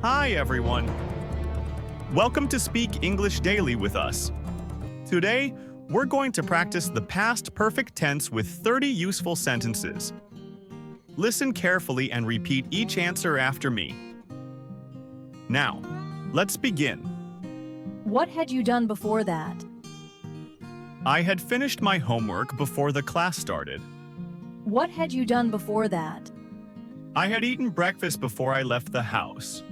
Hi, everyone. Welcome to Speak English Daily with us. Today, we're going to practice the past perfect tense with 30 useful sentences. Listen carefully and repeat each answer after me. Now, let's begin. What had you done before that? I had finished my homework before the class started. What had you done before that? I had eaten breakfast before I left the house.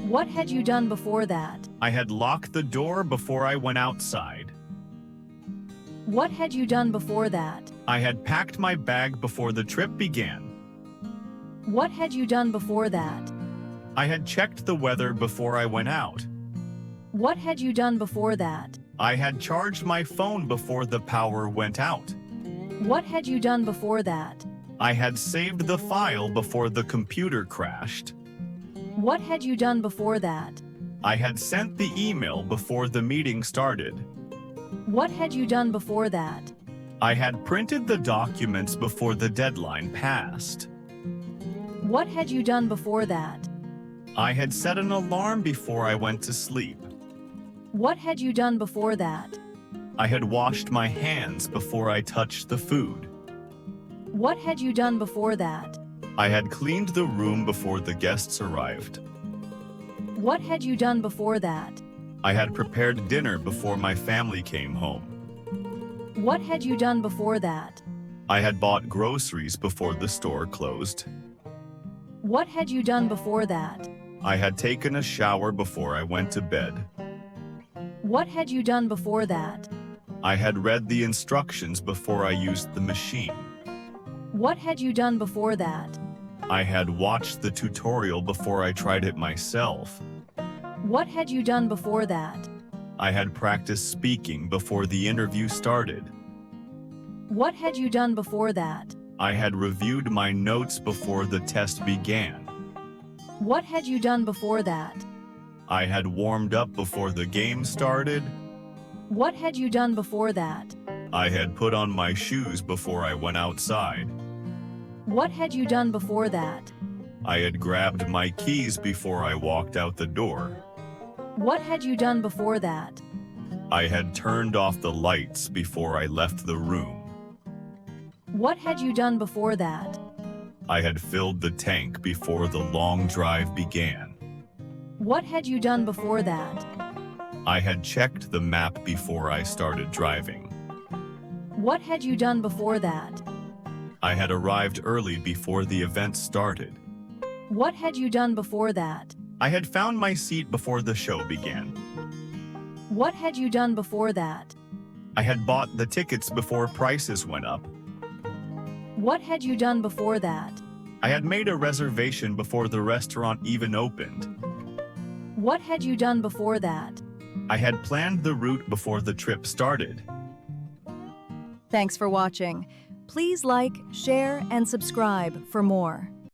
What had you done before that? I had locked the door before I went outside. What had you done before that? I had packed my bag before the trip began. What had you done before that? I had checked the weather before I went out. What had you done before that? I had charged my phone before the power went out. What had you done before that? I had saved the file before the computer crashed. What had you done before that? I had sent the email before the meeting started. What had you done before that? I had printed the documents before the deadline passed. What had you done before that? I had set an alarm before I went to sleep. What had you done before that? I had washed my hands before I touched the food. What had you done before that? I had cleaned the room before the guests arrived. What had you done before that? I had prepared dinner before my family came home. What had you done before that? I had bought groceries before the store closed. What had you done before that? I had taken a shower before I went to bed. What had you done before that? I had read the instructions before I used the machine. What had you done before that? I had watched the tutorial before I tried it myself. What had you done before that? I had practiced speaking before the interview started. What had you done before that? I had reviewed my notes before the test began. What had you done before that? I had warmed up before the game started. What had you done before that? I had put on my shoes before I went outside. What had you done before that? I had grabbed my keys before I walked out the door. What had you done before that? I had turned off the lights before I left the room. What had you done before that? I had filled the tank before the long drive began. What had you done before that? I had checked the map before I started driving. What had you done before that? I had arrived early before the event started. What had you done before that? I had found my seat before the show began. What had you done before that? I had bought the tickets before prices went up. What had you done before that? I had made a reservation before the restaurant even opened. What had you done before that? I had planned the route before the trip started. Thanks for watching. Please like, share, and subscribe for more.